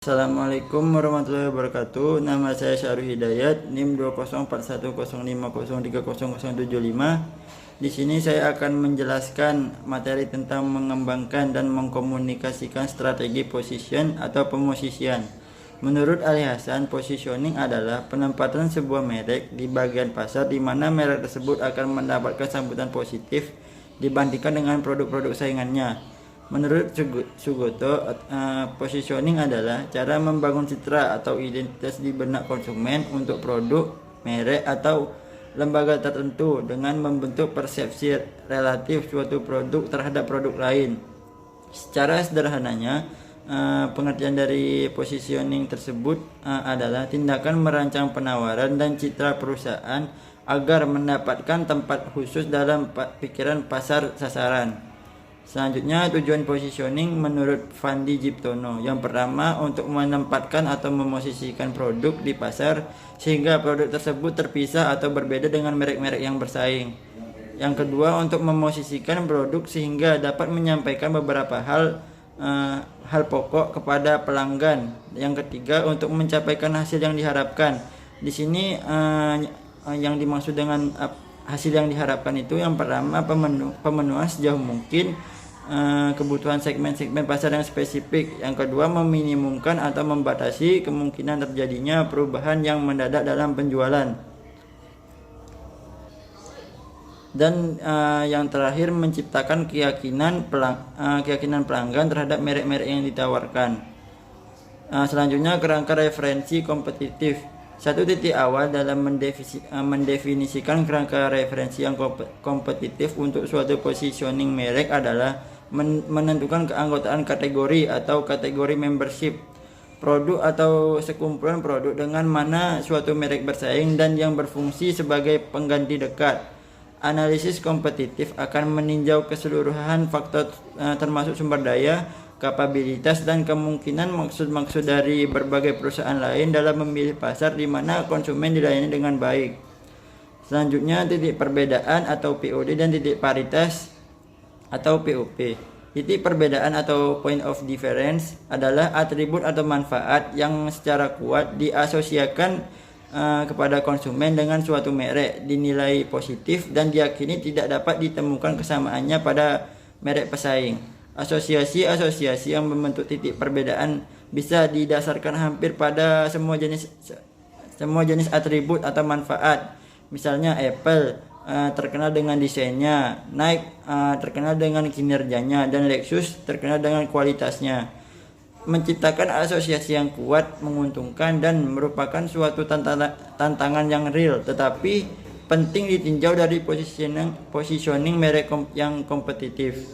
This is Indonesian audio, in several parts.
Assalamualaikum warahmatullahi wabarakatuh. Nama saya Syarul Hidayat, NIM 2041050300075. Di sini saya akan menjelaskan materi tentang mengembangkan dan mengkomunikasikan strategi position atau pemosisian. Menurut Ali Hasan, positioning adalah penempatan sebuah merek di bagian pasar di mana merek tersebut akan mendapatkan sambutan positif dibandingkan dengan produk-produk saingannya. Menurut Sugoto, positioning adalah cara membangun citra atau identitas di benak konsumen untuk produk, merek, atau lembaga tertentu dengan membentuk persepsi relatif suatu produk terhadap produk lain. Secara sederhananya, pengertian dari positioning tersebut adalah tindakan merancang penawaran dan citra perusahaan agar mendapatkan tempat khusus dalam pikiran pasar sasaran. Selanjutnya, tujuan positioning menurut Fandi Jiptono. Yang pertama, untuk menempatkan atau memosisikan produk di pasar sehingga produk tersebut terpisah atau berbeda dengan merek-merek yang bersaing. Yang kedua, untuk memosisikan produk sehingga dapat menyampaikan beberapa hal pokok kepada pelanggan. Yang ketiga, untuk mencapaikan hasil yang diharapkan. Di sini yang dimaksud dengan hasil yang diharapkan itu yang pertama pemenuhan sejauh mungkin kebutuhan segmen-segmen pasar yang spesifik. Yang kedua, meminimumkan atau membatasi kemungkinan terjadinya perubahan yang mendadak dalam penjualan. Dan yang terakhir, menciptakan keyakinan pelanggan terhadap merek-merek yang ditawarkan. Selanjutnya, kerangka referensi kompetitif. Satu titik awal dalam mendefinisikan kerangka referensi yang kompetitif untuk suatu positioning merek adalah menentukan keanggotaan kategori atau kategori membership produk atau sekumpulan produk dengan mana suatu merek bersaing dan yang berfungsi sebagai pengganti dekat. Analisis kompetitif akan meninjau keseluruhan faktor termasuk sumber daya, kapabilitas, dan kemungkinan maksud-maksud dari berbagai perusahaan lain dalam memilih pasar di mana konsumen dilayani dengan baik. Selanjutnya, titik perbedaan atau POD dan titik paritas atau POP. Titik perbedaan atau point of difference adalah atribut atau manfaat yang secara kuat diasosiasikan kepada konsumen dengan suatu merek, dinilai positif dan diyakini tidak dapat ditemukan kesamaannya pada merek pesaing. Asosiasi-asosiasi yang membentuk titik perbedaan bisa didasarkan hampir pada semua jenis atribut atau manfaat. Misalnya Apple terkenal dengan desainnya, Nike terkenal dengan kinerjanya, dan Lexus terkenal dengan kualitasnya. Menciptakan asosiasi yang kuat, menguntungkan, dan merupakan suatu tantangan yang real, tetapi penting ditinjau dari positioning merek yang kompetitif.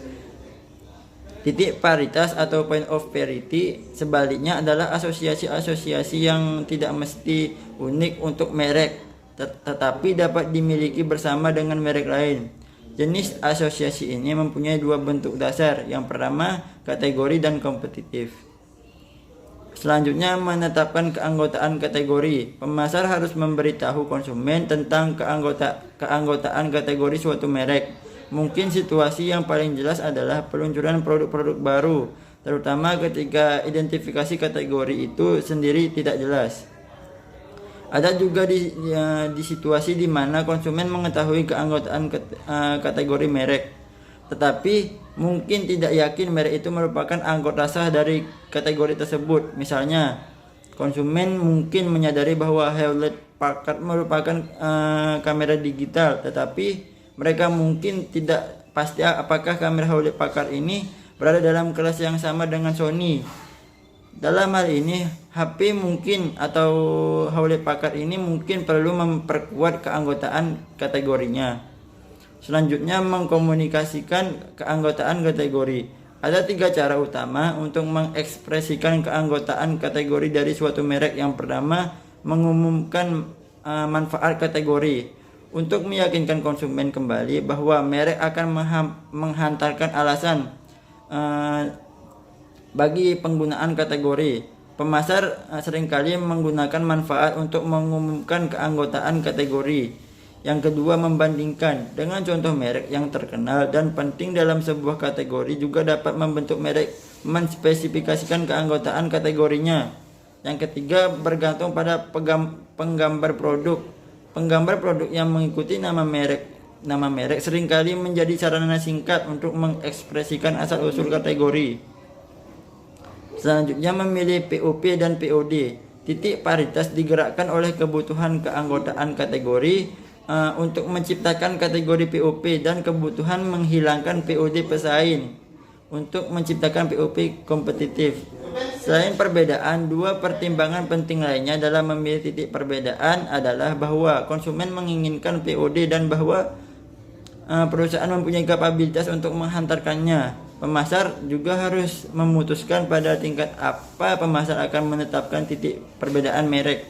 Titik paritas atau point of parity sebaliknya adalah asosiasi-asosiasi yang tidak mesti unik untuk merek, tetapi dapat dimiliki bersama dengan merek lain. Jenis asosiasi ini mempunyai dua bentuk dasar. Yang pertama, kategori dan kompetitif. Selanjutnya, menetapkan keanggotaan kategori. Pemasar harus memberitahu konsumen tentang keanggotaan kategori suatu merek. Mungkin situasi yang paling jelas adalah peluncuran produk-produk baru, terutama ketika identifikasi kategori itu sendiri tidak jelas. Ada juga di situasi di mana konsumen mengetahui keanggotaan kategori merek, tetapi mungkin tidak yakin merek itu merupakan anggota sah dari kategori tersebut. Misalnya, konsumen mungkin menyadari bahwa Hewlett Packard merupakan kamera digital, tetapi mereka mungkin tidak pasti apakah kamera Hewlett Packard ini berada dalam kelas yang sama dengan Sony. Dalam hal ini, HP mungkin atau Hewlett Packard ini mungkin perlu memperkuat keanggotaan kategorinya. Selanjutnya, mengkomunikasikan keanggotaan kategori. Ada 3 cara utama untuk mengekspresikan keanggotaan kategori dari suatu merek. Yang pertama, mengumumkan manfaat kategori. Untuk meyakinkan konsumen kembali bahwa merek akan menghantarkan alasan bagi penggunaan kategori. Pemasar seringkali menggunakan manfaat untuk mengumumkan keanggotaan kategori. Yang kedua, membandingkan dengan contoh merek yang terkenal dan penting dalam sebuah kategori juga dapat membentuk merek menspesifikasikan keanggotaan kategorinya. Yang ketiga, bergantung pada penggambar produk. Penggambar produk yang mengikuti nama merek seringkali menjadi sarana singkat untuk mengekspresikan asal-usul kategori. Selanjutnya, memilih POP dan POD. Titik paritas digerakkan oleh kebutuhan keanggotaan kategori untuk menciptakan kategori POP dan kebutuhan menghilangkan POD pesaing untuk menciptakan POP kompetitif. Selain perbedaan, dua pertimbangan penting lainnya dalam memilih titik perbedaan adalah bahwa konsumen menginginkan POD dan bahwa perusahaan mempunyai kapabilitas untuk menghantarkannya. Pemasar juga harus memutuskan pada tingkat apa pemasar akan menetapkan titik perbedaan merek.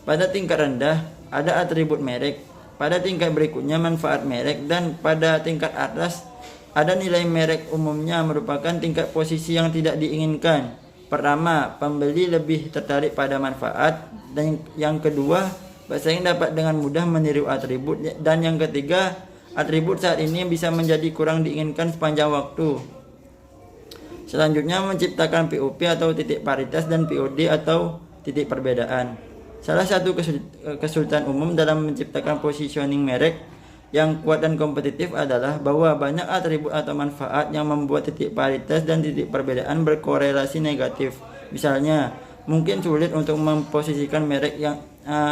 Pada tingkat rendah ada atribut merek, pada tingkat berikutnya manfaat merek, dan pada tingkat atas ada nilai merek. Umumnya merupakan tingkat posisi yang tidak diinginkan. Pertama, pembeli lebih tertarik pada manfaat, dan yang kedua, pesaing dapat dengan mudah meniru atribut, dan yang ketiga, atribut saat ini bisa menjadi kurang diinginkan sepanjang waktu. Selanjutnya, menciptakan POP atau titik paritas dan POD atau titik perbedaan. Salah satu kesulitan umum dalam menciptakan positioning merek yang kuat dan kompetitif adalah bahwa banyak atribut atau manfaat yang membuat titik paritas dan titik perbedaan berkorelasi negatif. Misalnya, mungkin sulit untuk memposisikan merek yang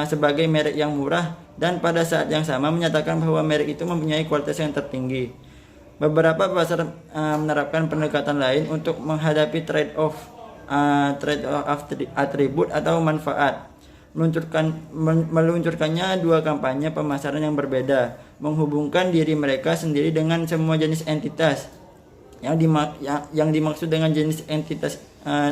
sebagai merek yang murah dan pada saat yang sama menyatakan bahwa merek itu mempunyai kualitas yang tertinggi. Beberapa pasar menerapkan pendekatan lain untuk menghadapi trade-off atribut atau manfaat. Meluncurkannya dua kampanye pemasaran yang berbeda, menghubungkan diri mereka sendiri dengan semua jenis entitas. Yang dimaksud dengan jenis entitas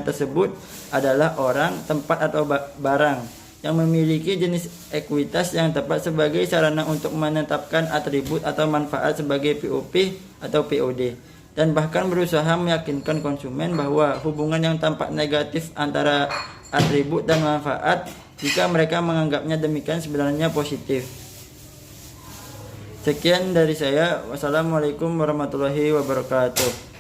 tersebut adalah orang, tempat, atau barang yang memiliki jenis ekuitas yang tepat sebagai sarana untuk menetapkan atribut atau manfaat sebagai POP atau POD, dan bahkan berusaha meyakinkan konsumen bahwa hubungan yang tampak negatif antara atribut dan manfaat, jika mereka menganggapnya demikian, sebenarnya positif. Sekian dari saya. Wassalamualaikum warahmatullahi wabarakatuh.